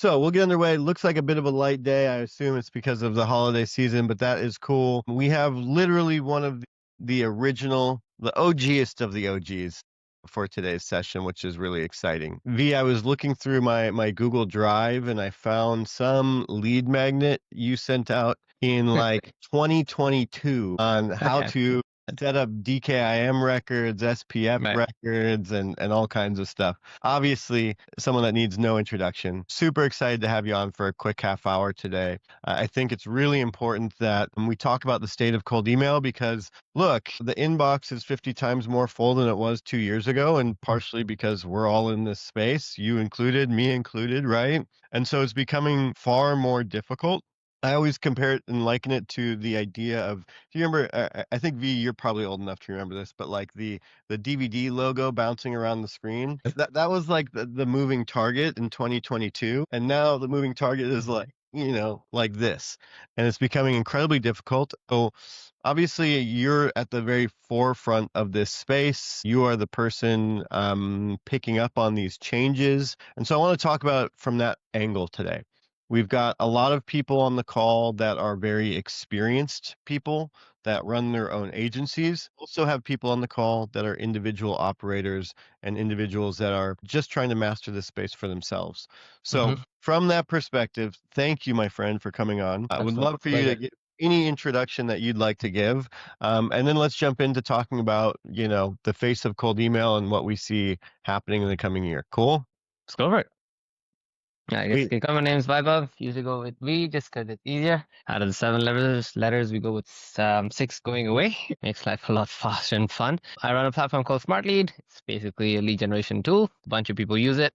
So we'll get underway. Looks like a bit of a light day. I assume it's because of the holiday season, but that is cool. We have literally one of the original, the OGest of the OGs for today's session, which is really exciting. V, I was looking through my Google Drive and I found some lead magnet you sent out in like 2022 on how Okay. to set up DKIM records, SPF Right. records, and all kinds of stuff. Obviously, someone that needs no introduction. Super excited to have you on for a quick half hour today. I think it's really important that we talk about the state of cold email because, look, the inbox is 50 times more full than it was 2 years ago, and partially because we're all in this space, you included, me included, right? And so it's becoming far more difficult. I always compare it and liken it to the idea of, do you remember, I think V, you're probably old enough to remember this, but like the DVD logo bouncing around the screen, that was like the moving target in 2022. And now the moving target is like, like this. And it's becoming incredibly difficult. So obviously you're at the very forefront of this space. You are the person picking up on these changes. And so I want to talk about it from that angle today. We've got a lot of people on the call that are very experienced people that run their own agencies. Also have people on the call that are individual operators and individuals that are just trying to master this space for themselves. So from that perspective, thank you, my friend, for coming on. I would love for you to get any introduction that you'd like to give. And then let's jump into talking about, the face of cold email and what we see happening in the coming year. Cool? Let's go for it. I guess Sweet. you can come. My name's Vaibhav. Usually go with V just because it's easier. Out of the 7 letters, we go with 6 going away. Makes life a lot faster and fun. I run a platform called Smart Lead. It's basically a lead generation tool. A bunch of people use it.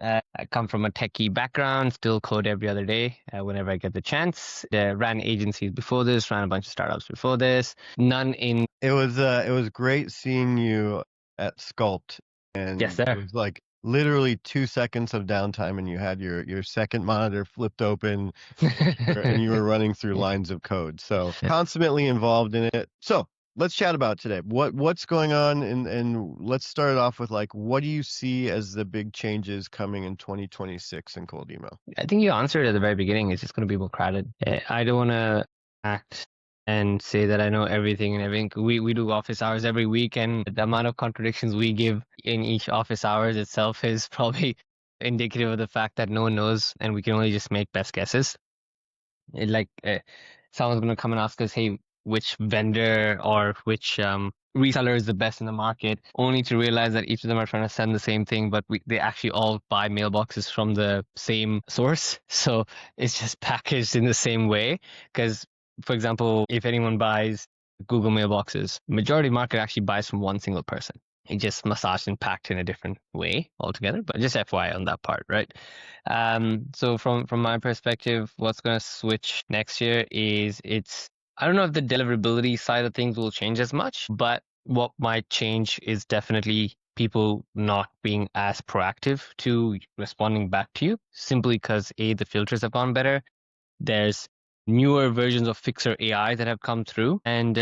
I come from a techie background, still code every other day whenever I get the chance. Ran agencies before this, ran a bunch of startups before this. None in. It was great seeing you at Sculpt, and Yes, it sir. was like literally 2 seconds of downtime, and you had your second monitor flipped open, and you were running through lines of code. So consummately involved in it. So let's chat about today. What's going on, and let's start off with like, what do you see as the big changes coming in 2026 in cold email? I think you answered at the very beginning. It's just going to be more crowded. I don't want to act and say that I know everything and everything. We do office hours every week, and the amount of contradictions we give in each office hours itself is probably indicative of the fact that no one knows, and we can only just make best guesses. Someone's going to come and ask us, hey, which vendor or which reseller is the best in the market, only to realize that each of them are trying to send the same thing, but they actually all buy mailboxes from the same source. So it's just packaged in the same way. Because, for example, if anyone buys Google mailboxes, majority market actually buys from one single person. It just massaged and packed in a different way altogether, but just FYI on that part, right? So from my perspective, what's going to switch next year is I don't know if the deliverability side of things will change as much, but what might change is definitely people not being as proactive to responding back to you, simply because the filters have gone better. There's newer versions of Fixer AI that have come through. And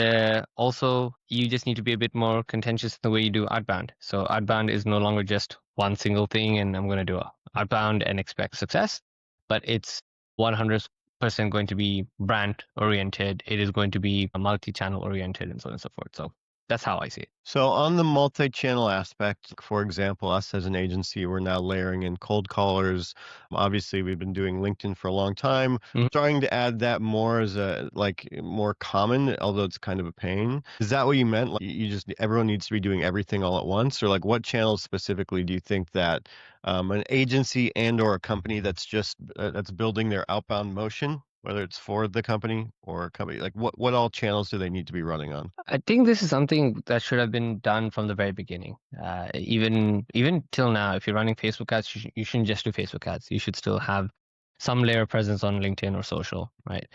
also, you just need to be a bit more contentious in the way you do outbound. So outbound is no longer just one single thing, and I'm going to do outbound and expect success, but it's 100% going to be brand oriented. It is going to be multi-channel oriented and so on and so forth. So that's how I see it. So on the multi-channel aspect, for example, us as an agency, we're now layering in cold callers. Obviously, we've been doing LinkedIn for a long time, starting to add that more as a more common, although it's kind of a pain. Is that what you meant? Like everyone needs to be doing everything all at once, or like what channels specifically do you think that an agency and or a company that's just that's building their outbound motion, whether it's for the company or a company, like what all channels do they need to be running on? I think this is something that should have been done from the very beginning. Even till now, if you're running Facebook ads, you shouldn't just do Facebook ads. You should still have some layer of presence on LinkedIn or social, right?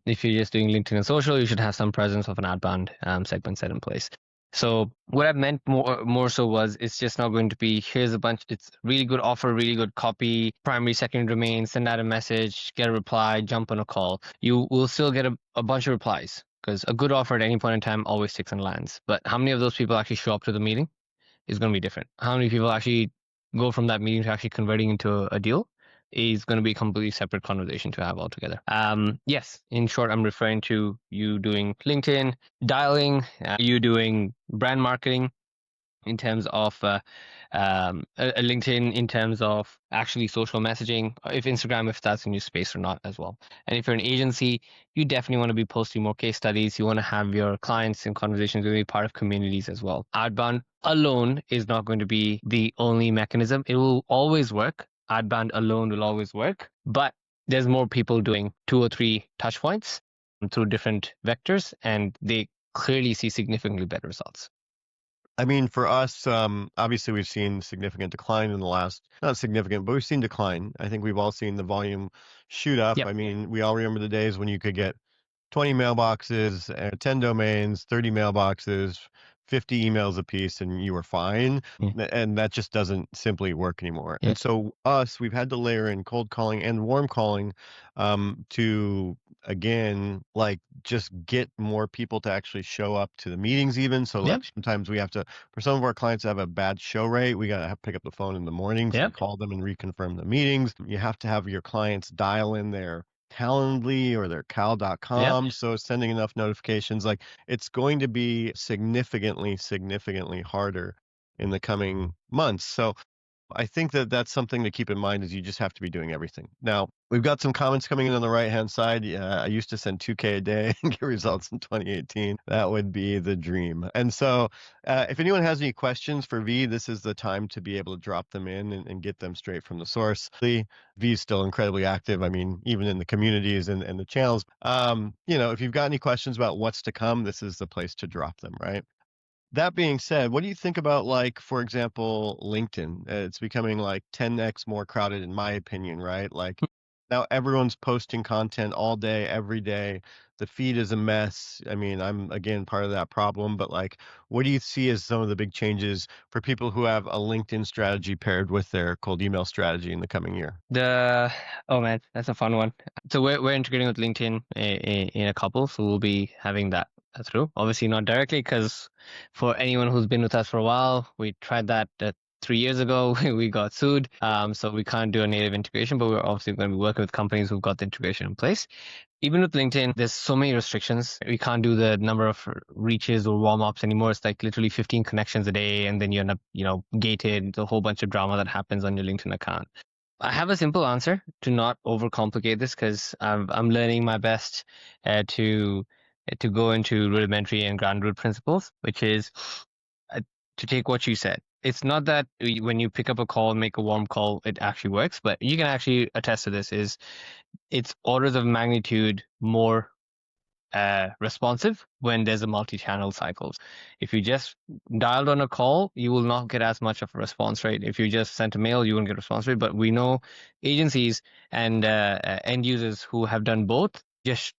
If you're just doing LinkedIn and social, you should have some presence of an outbound segment set in place. So what I meant more so was it's just not going to be here's a bunch, it's really good offer, really good copy, primary, secondary domain, send out a message, get a reply, jump on a call. You will still get a bunch of replies because a good offer at any point in time always sticks and lands. But how many of those people actually show up to the meeting is going to be different. How many people actually go from that meeting to actually converting into a deal is going to be a completely separate conversation to have altogether. Yes, in short, I'm referring to you doing LinkedIn, dialing, you doing brand marketing in terms of a LinkedIn, in terms of actually social messaging, if Instagram, if that's a new space or not as well. And if you're an agency, you definitely want to be posting more case studies. You want to have your clients in conversations with be part of communities as well. Outbound alone is not going to be the only mechanism. It will always work. Outbound alone will always work, but there's more people doing 2 or 3 touch points through different vectors, and they clearly see significantly better results. I mean, for us, obviously we've seen significant decline in the last, not significant, but we've seen decline. I think we've all seen the volume shoot up. Yep. I mean, we all remember the days when you could get 20 mailboxes, 10 domains, 30 mailboxes, 50 emails a piece, and you were fine. Yeah. And that just doesn't simply work anymore. Yeah. And so we've had to layer in cold calling and warm calling to, again, like just get more people to actually show up to the meetings even. So Yep. like sometimes we have to, for some of our clients that have a bad show rate, we got to pick up the phone in the mornings and Yep. call them and reconfirm the meetings. You have to have your clients dial in their Calendly or their Yep. cal.com. So sending enough notifications, like it's going to be significantly harder in the coming months. So I think that that's something to keep in mind is you just have to be doing everything. Now, we've got some comments coming in on the right-hand side. I used to send 2K a day and get results in 2018. That would be the dream. And so if anyone has any questions for V, this is the time to be able to drop them in and get them straight from the source. V is still incredibly active. I mean, even in the communities and the channels. If you've got any questions about what's to come, this is the place to drop them, right? That being said, what do you think about, like, for example, LinkedIn? It's becoming like 10x more crowded, in my opinion, right? Like now everyone's posting content all day, every day. The feed is a mess. I mean, I'm again part of that problem, but like, what do you see as some of the big changes for people who have a LinkedIn strategy paired with their cold email strategy in the coming year? Oh man, that's a fun one. So we're integrating with LinkedIn in a couple, so we'll be having that through. Obviously not directly, because for anyone who's been with us for a while, we tried that 3 years ago. We got sued, so we can't do a native integration. But we're obviously going to be working with companies who've got the integration in place. Even with LinkedIn, there's so many restrictions. We can't do the number of reaches or warm ups anymore. It's like literally 15 connections a day, and then you end up, gated. A whole bunch of drama that happens on your LinkedIn account. I have a simple answer to not overcomplicate this, because I'm learning my best to go into rudimentary and ground root principles, which is uh, to take what you said. It's not that when you pick up a call and make a warm call, it actually works, but you can actually attest to this. It's orders of magnitude more responsive when there's a multi-channel cycles. If you just dialed on a call, you will not get as much of a response rate. If you just sent a mail, you won't get a response rate. But we know agencies and end users who have done both just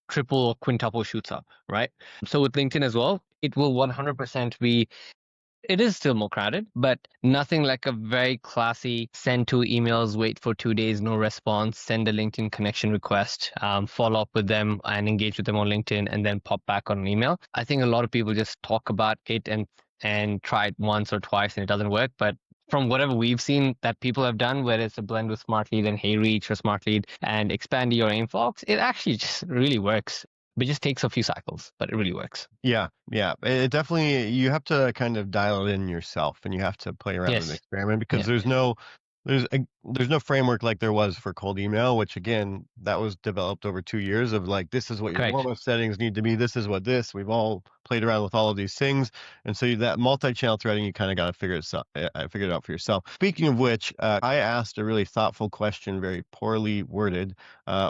triple or quintuple shoots up, right? So with LinkedIn as well, it will 100% be, it is still more crowded, but nothing like a very classy send 2 emails, wait for 2 days, no response, send a LinkedIn connection request, follow up with them and engage with them on LinkedIn, and then pop back on an email. I think a lot of people just talk about it and try it once or twice and it doesn't work. But from whatever we've seen that people have done, whether it's a blend with Smartlead and HeyReach or Smartlead and expand your inbox, it actually just really works. It just takes a few cycles, but it really works. Yeah, yeah. It definitely, you have to kind of dial it in yourself and you have to play around and Yes. experiment because Yeah. there's no framework like there was for cold email, which again, that was developed over 2 years of like, this is what your Correct. warm-up settings need to be. This is what this. We've all played around with all of these things. And so that multi-channel threading, you kind of got to figure it out for yourself. Speaking of which, I asked a really thoughtful question, very poorly worded.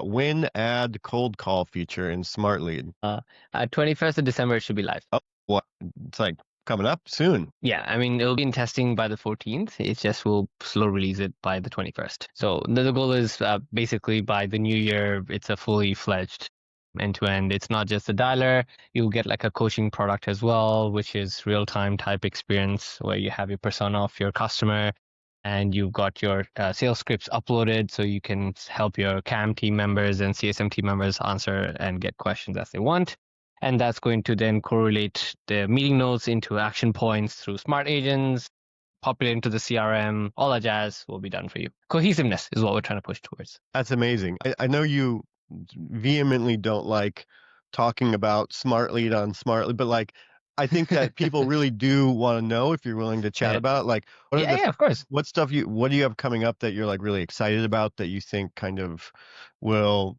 When add cold call feature in Smart Lead? 21st of December, it should be live. Oh, what? It's like coming up soon. Yeah, I mean, it'll be in testing by the 14th. It's just we'll slow release it by the 21st. So the goal is basically by the new year, it's a fully fledged end to end. It's not just a dialer. You'll get like a coaching product as well, which is real time type experience where you have your persona of your customer and you've got your sales scripts uploaded so you can help your CAM team members and CSM team members answer and get questions as they want. And that's going to then correlate the meeting notes into action points through smart agents, populate into the CRM, all that jazz will be done for you. Cohesiveness is what we're trying to push towards. That's amazing. I know you vehemently don't like talking about Smart Lead on Smart Lead, but like I think that people really do want to know if you're willing to chat Yeah, about it. Like what are yeah, the yeah, of course. what do you have coming up that you're like really excited about that you think kind of will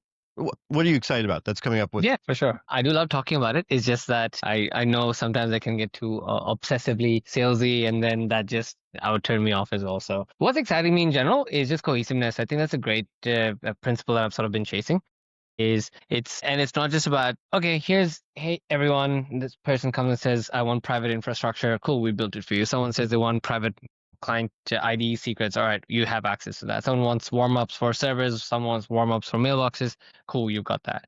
what are you excited about that's coming up with Yeah, for sure. I do love talking about it. It's just that I know sometimes I can get too obsessively salesy, and then that just would turn me off as well. So what's exciting me in general is just cohesiveness. I think that's a great principle that I've sort of been chasing. Is it's not just about, okay, hey everyone, this person comes and says I want private infrastructure, cool, we built it for you. Someone says they want private client ID secrets, all right, you have access to that. Someone wants warm-ups for servers, someone wants warm-ups for mailboxes, cool, you've got that.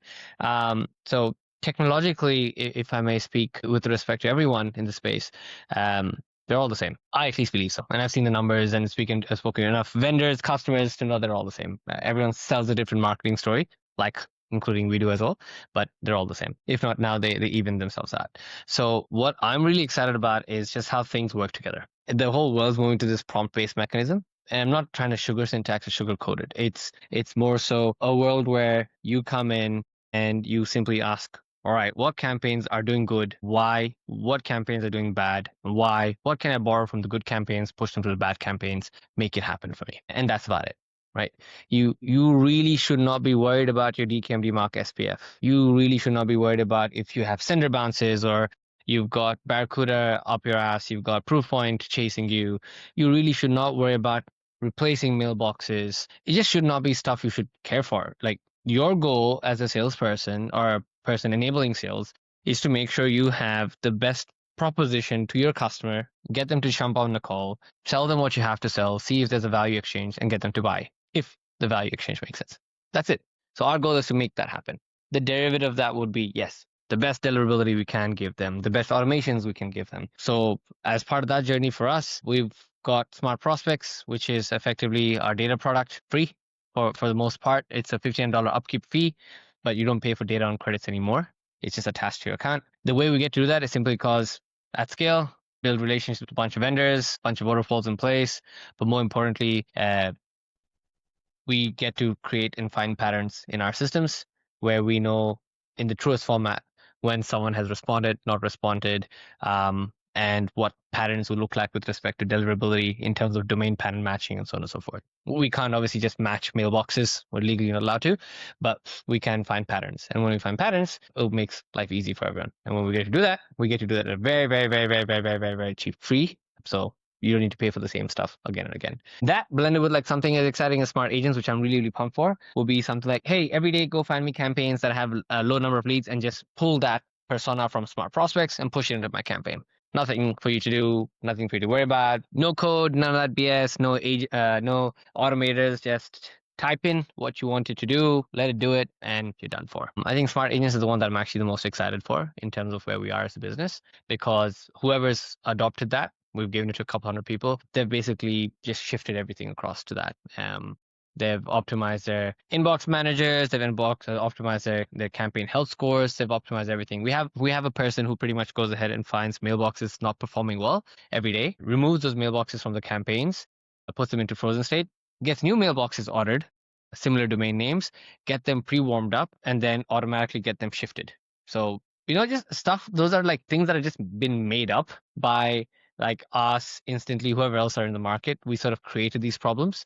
So technologically, if I may speak with respect to everyone in the space, they're all the same. I at least believe so. And I've seen the numbers and I've spoken to enough vendors, customers to know they're all the same. Everyone sells a different marketing story, like including we do as well, but they're all the same. If not now, they even themselves out. So what I'm really excited about is just how things work together. The whole world's moving to this prompt-based mechanism. And I'm not trying to sugar syntax or sugarcoat it. It's more so a world where you come in and you simply ask, all right, what campaigns are doing good? Why? What campaigns are doing bad? Why? What can I borrow from the good campaigns, push them to the bad campaigns, make it happen for me? And that's about it, right? You really should not be worried about your DKIM DMARC SPF. You really should not be worried about if you have sender bounces or you've got Barracuda up your ass, you've got Proofpoint chasing you. You really should not worry about replacing mailboxes. It just should not be stuff you should care for. Like your goal as a salesperson or a person enabling sales is to make sure you have the best proposition to your customer, get them to jump on the call, tell them what you have to sell, see if there's a value exchange, and get them to buy if the value exchange makes sense. That's it. So our goal is to make that happen. The derivative of that would be, yes, the best deliverability we can give them, the best automations we can give them. So as part of that journey for us, we've got Smart Prospects, which is effectively our data product, free for the most part. It's a $15 upkeep fee, but you don't pay for data on credits anymore. It's just attached to your account. The way we get to do that is simply because at scale, build relationships with a bunch of vendors, bunch of waterfalls in place, but more importantly, we get to create and find patterns in our systems where we know in the truest format when someone has responded, not responded, and what patterns will look like with respect to deliverability in terms of domain pattern matching and so on and so forth. We can't obviously just match mailboxes. We're legally not allowed to, but we can find patterns. And when we find patterns, it makes life easy for everyone. And when we get to do that, we get to do that at a very, very, very, very, very, very, very, very cheap free. So you don't need to pay for the same stuff again and again. That blended with like something as exciting as smart agents, which I'm really, really pumped for, will be something like, hey, every day go find me campaigns that have a low number of leads and just pull that persona from smart prospects and push it into my campaign. Nothing for you to do, nothing for you to worry about. No code, none of that BS, no automators, just type in what you want it to do, let it do it, and you're done for. I think smart agents is the one that I'm actually the most excited for in terms of where we are as a business, because whoever's adopted that, we've given it to a couple hundred people, they've basically just shifted everything across to that. They've optimized their inbox managers, they've optimized their campaign health scores, they've optimized everything. We have a person who pretty much goes ahead and finds mailboxes not performing well every day, removes those mailboxes from the campaigns, puts them into frozen state, gets new mailboxes ordered, similar domain names, get them pre-warmed up, and then automatically get them shifted. So, just stuff, those are like things that have just been made up by like us, instantly, whoever else are in the market. We sort of created these problems.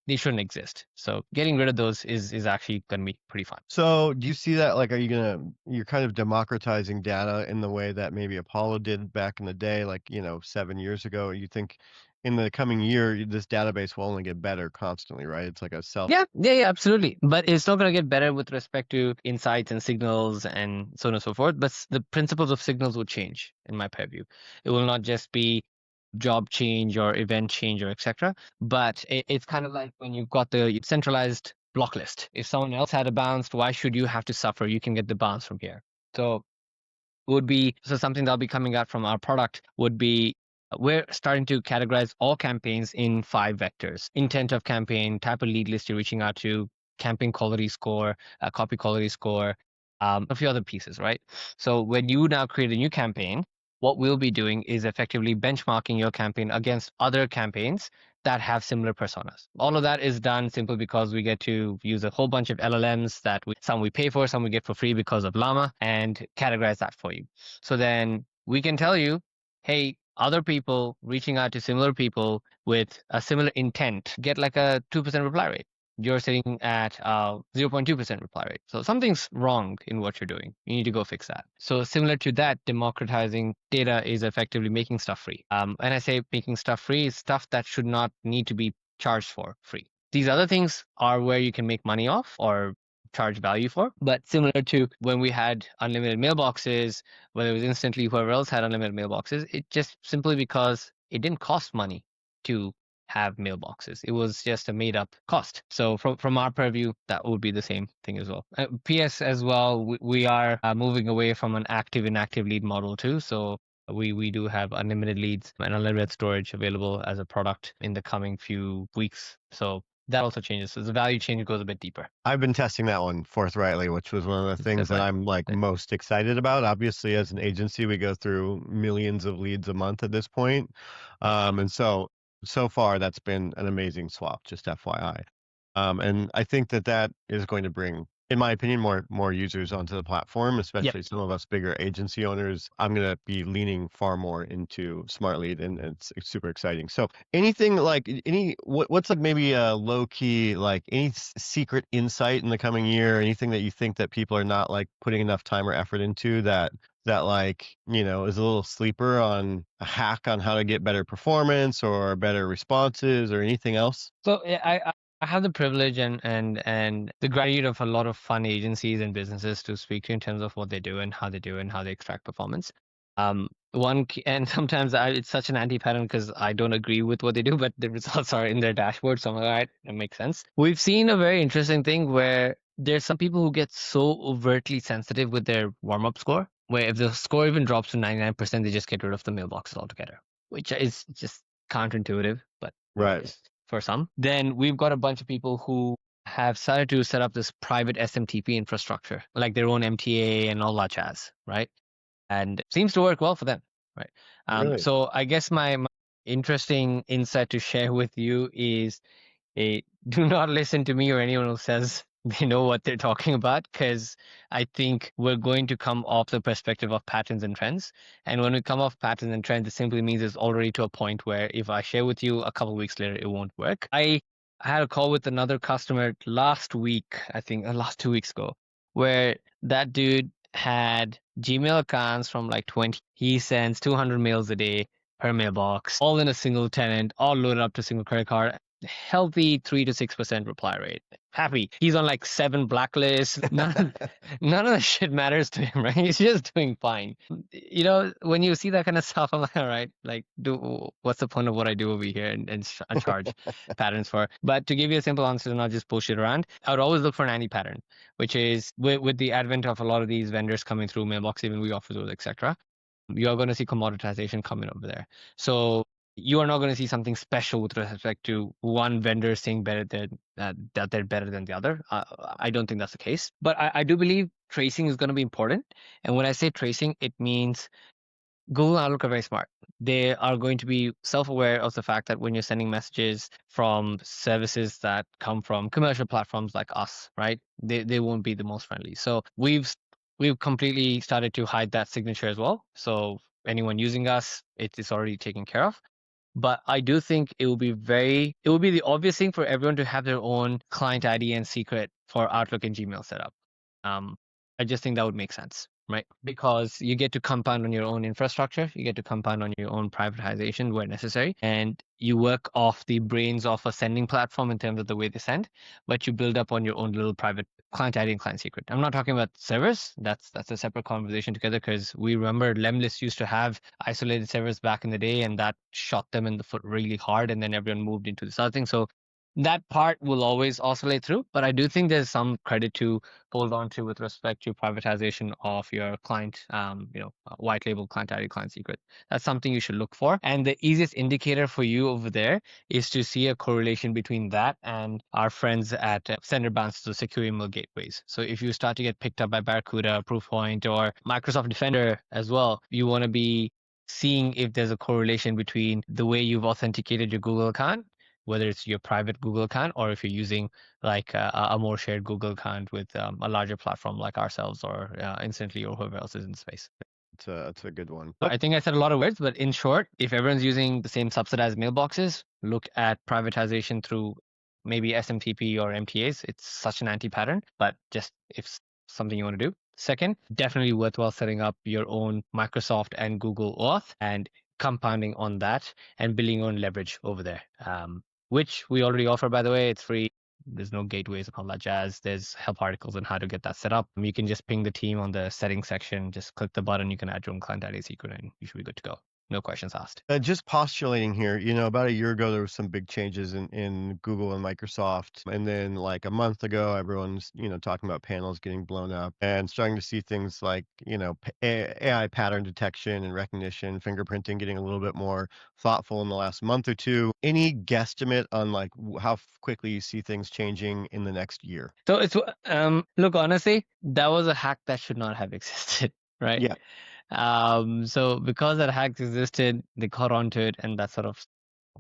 They shouldn't exist. So getting rid of those is actually going to be pretty fun. So do you see that, like, you're kind of democratizing data in the way that maybe Apollo did back in the day, like, 7 years ago? You think in the coming year, this database will only get better constantly, right? It's like a Yeah, absolutely. But it's not going to get better with respect to insights and signals and so on and so forth. But the principles of signals will change, in my purview. It will not just be job change or event change or etc. But it's kind of like when you've got the centralized block list. If someone else had a bounce, why should you have to suffer? You can get the bounce from here. So something that'll be coming out from our product would be, we're starting to categorize all campaigns in 5 vectors: intent of campaign, type of lead list you're reaching out to, campaign quality score, copy quality score, a few other pieces, right? So when you now create a new campaign, what we'll be doing is effectively benchmarking your campaign against other campaigns that have similar personas. All of that is done simply because we get to use a whole bunch of LLMs that some we pay for, some we get for free because of Llama, and categorize that for you. So then we can tell you, hey, other people reaching out to similar people with a similar intent get like a 2% reply rate. You're sitting at 0.2% reply rate. So something's wrong in what you're doing. You need to go fix that. So similar to that, democratizing data is effectively making stuff free. And I say making stuff free is stuff that should not need to be charged for free. These other things are where you can make money off or charge value for. But similar to when we had unlimited mailboxes, whether it was Instantly, whoever else had unlimited mailboxes, it just simply because it didn't cost money to have mailboxes. It was just a made up cost. So from our purview, that would be the same thing as well. PS as well, we are moving away from an active inactive lead model too. So we do have unlimited leads and unlimited storage available as a product in the coming few weeks. So that also changes. So the value chain goes a bit deeper. I've been testing that one forthrightly, which was one of the things That's that right. I'm like most excited about. Obviously, as an agency, we go through millions of leads a month at this point. And so far that's been an amazing swap, just FYI. And I think that that is going to bring, in my opinion, more users onto the platform, Yep. especially some of us bigger agency owners. I'm going to be leaning far more into Smart Lead, and it's super exciting. So anything like what's like maybe a low key, like any secret insight in the coming year, anything that you think that people are not like putting enough time or effort into that like, is a little sleeper on a hack on how to get better performance or better responses or anything else? So I have the privilege and the gratitude of a lot of fun agencies and businesses to speak to in terms of what they do and how they do and how they extract performance. And sometimes it's such an anti-pattern because I don't agree with what they do, but the results are in their dashboard. So I'm like, all right, that makes sense. We've seen a very interesting thing where there's some people who get so overtly sensitive with their warm-up score, where if the score even drops to 99%, they just get rid of the mailboxes altogether, which is just counterintuitive, but Right. for some. Then we've got a bunch of people who have started to set up this private SMTP infrastructure, like their own MTA and all that jazz, right? And it seems to work well for them, right? Really? So I guess my interesting insight to share with you is do not listen to me or anyone who says they know what they're talking about, because I think we're going to come off the perspective of patterns and trends. And when we come off patterns and trends, it simply means it's already to a point where if I share with you a couple of weeks later, it won't work. I had a call with another customer last week, I think last 2 weeks ago, where that dude had Gmail accounts from like 20. He sends 200 mails a day per mailbox, all in a single tenant, all loaded up to a single credit card. Healthy 3 to 6% reply rate. Happy. He's on like 7 blacklists. None of the shit matters to him, right? He's just doing fine. When you see that kind of stuff, I'm like, all right, like, what's the point of what I do over here and charge patterns for? But to give you a simple answer and not just bullshit around, I would always look for an anti-pattern, which is with the advent of a lot of these vendors coming through, mailbox, even we offer those, etc. You're going to see commoditization coming over there. So you are not going to see something special with respect to one vendor saying better than that they're better than the other. I don't think that's the case, but I do believe tracing is going to be important. And when I say tracing, it means Google and Outlook are very smart. They are going to be self-aware of the fact that when you're sending messages from services that come from commercial platforms like us, right? They won't be the most friendly. So we've completely started to hide that signature as well. So anyone using us, it is already taken care of. But I do think it will be the obvious thing for everyone to have their own client ID and secret for Outlook and Gmail setup. Um, I just think that would make sense, right? Because you get to compound on your own infrastructure, you get to compound on your own privatization where necessary, and you work off the brains of a sending platform in terms of the way they send, but you build up on your own little private client ID and client secret. I'm not talking about servers. That's a separate conversation together, because we remember Lemlist used to have isolated servers back in the day, and that shot them in the foot really hard, and then everyone moved into this other thing. So that part will always oscillate through, but I do think there's some credit to hold on to with respect to privatization of your client, white label client ID, client secret. That's something you should look for. And the easiest indicator for you over there is to see a correlation between that and our friends at Sender Bounce, so secure email gateways. So if you start to get picked up by Barracuda, Proofpoint, or Microsoft Defender as well, you want to be seeing if there's a correlation between the way you've authenticated your Google account, whether it's your private Google account or if you're using like a more shared Google account with a larger platform like ourselves or Instantly or whoever else is in the space. That's a good one. I think I said a lot of words, but in short, if everyone's using the same subsidized mailboxes, look at privatization through maybe SMTP or MTAs. It's such an anti-pattern, but just if something you want to do. Second, definitely worthwhile setting up your own Microsoft and Google Auth and compounding on that and building your own leverage over there, which we already offer, by the way. It's free. There's no gateways and all that jazz. There's help articles on how to get that set up. You can just ping the team on the settings section, just click the button, you can add your own client ID secret, and you should be good to go. No questions asked. Just postulating here, about a year ago, there was some big changes in Google and Microsoft. And then like a month ago, everyone's, talking about panels getting blown up and starting to see things like, AI pattern detection and recognition, fingerprinting getting a little bit more thoughtful in the last month or two. Any guesstimate on like how quickly you see things changing in the next year? So it's look, honestly, that was a hack that should not have existed, right? Yeah. So because that hack existed, they caught onto it, and that sort of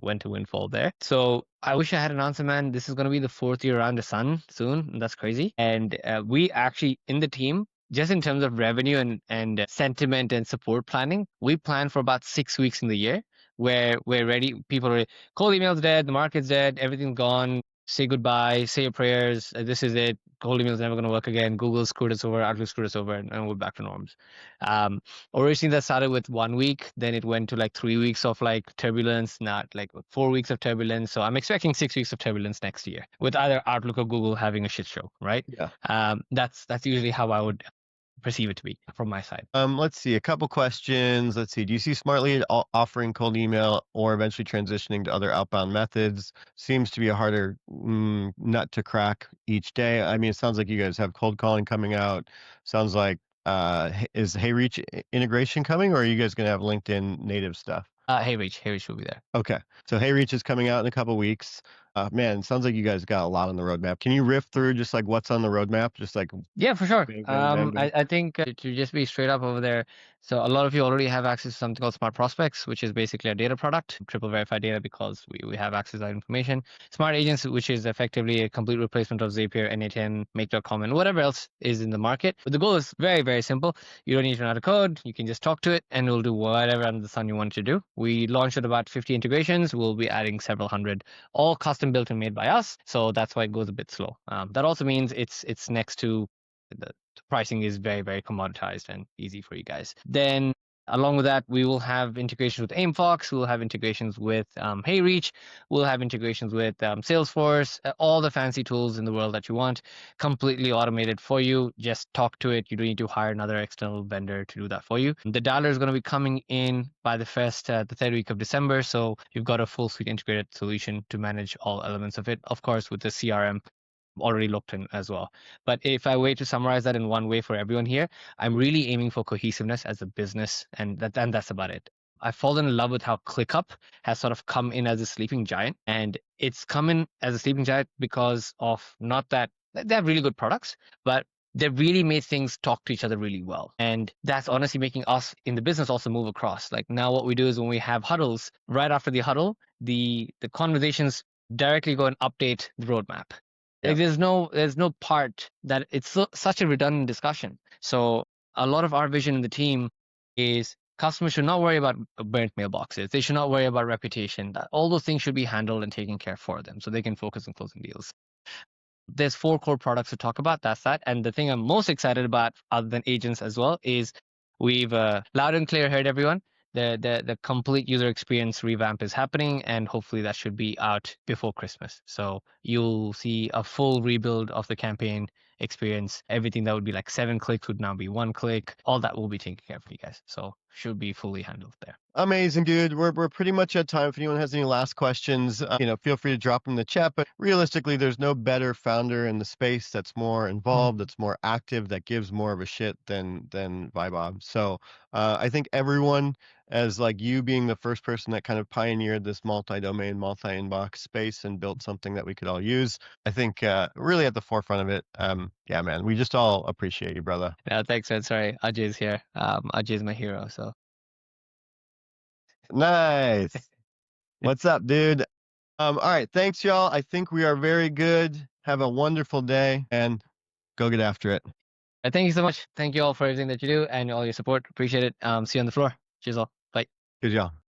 went to windfall there. So I wish I had an answer, man. This is going to be the fourth year around the sun soon. And that's crazy. And we actually, in the team, just in terms of revenue and sentiment and support planning, we plan for about 6 weeks in the year where we're ready. People are cold email's dead, the market's dead, everything's gone. Say goodbye, say your prayers. This is it. Cold email's never going to work again. Google screwed us over, Outlook screwed us over, and we're back to norms. Um, Originally that started with 1 week, then it went to like 3 weeks of like turbulence, not like 4 weeks of turbulence. So I'm expecting 6 weeks of turbulence next year with either Outlook or Google having a shit show, right? Yeah. That's usually how I would perceive it to be from my side. Let's see, a couple questions. Let's see. Do you see Smartly offering cold email or eventually transitioning to other outbound methods? Seems to be a harder nut to crack each day. I mean, it sounds like you guys have cold calling coming out. Sounds like is HeyReach integration coming, or are you guys going to have LinkedIn native stuff? HeyReach will be there. Okay. So HeyReach is coming out in a couple weeks. Man, it sounds like you guys got a lot on the roadmap. Can you riff through just like what's on the roadmap? Just like Yeah, for sure. bang, bang, bang, bang. I think to just be straight up over there. So a lot of you already have access to something called Smart Prospects, which is basically a data product, triple verified data because we have access to that information. Smart Agents, which is effectively a complete replacement of Zapier, N8N, Make.com, and whatever else is in the market. But the goal is very, very simple. You don't need to know how to code. You can just talk to it and it'll do whatever under the sun you want to do. We launched at about 50 integrations. We'll be adding several hundred, all custom built and made by us. So that's why it goes a bit slow. That also means it's next to the pricing is very, very commoditized and easy for you guys. Then along with that, we will have integrations with AimFox. We'll have integrations with HeyReach. We'll have integrations with Salesforce, all the fancy tools in the world that you want, completely automated for you. Just talk to it. You don't need to hire another external vendor to do that for you. The dialer is going to be coming in by the third week of December. So you've got a full suite integrated solution to manage all elements of it. Of course, with the CRM already looked in as well. But if I were to summarize that in one way for everyone here, I'm really aiming for cohesiveness as a business, and that's about it. I've fallen in love with how ClickUp has sort of come in as a sleeping giant, and it's come in as a sleeping giant because of not that they have really good products, but they really made things talk to each other really well. And that's honestly making us in the business also move across. Like now what we do is when we have huddles, right after the huddle, the conversations directly go and update the roadmap. Yeah. Like there's no part that it's such a redundant discussion. So a lot of our vision in the team is customers should not worry about burnt mailboxes. They should not worry about reputation. All those things should be handled and taken care for them so they can focus on closing deals. There's 4 core products to talk about. That's that. And the thing I'm most excited about, other than agents as well, is we've loud and clear heard everyone. The complete user experience revamp is happening, and hopefully that should be out before Christmas. So you'll see a full rebuild of the campaign experience. Everything that would be like 7 clicks would now be 1 click. All that will be taken care of for you guys. So should be fully handled there. Amazing, dude. We're pretty much at time. If anyone has any last questions, feel free to drop them in the chat. But realistically, there's no better founder in the space that's more involved, that's more active, that gives more of a shit than Vaibhav. So I think everyone, as like you being the first person that kind of pioneered this multi-domain, multi-inbox space and built something that we could all use, I think really at the forefront of it. Yeah, man, we just all appreciate you, brother. Yeah, thanks, man. Sorry, Ajay's here. Ajay's my hero. So Nice. What's up, dude? All right. Thanks, y'all. I think we are very good. Have a wonderful day and go get after it. Thank you so much. Thank you all for everything that you do and all your support. Appreciate it. See you on the floor. Cheers all. Bye. Good, y'all.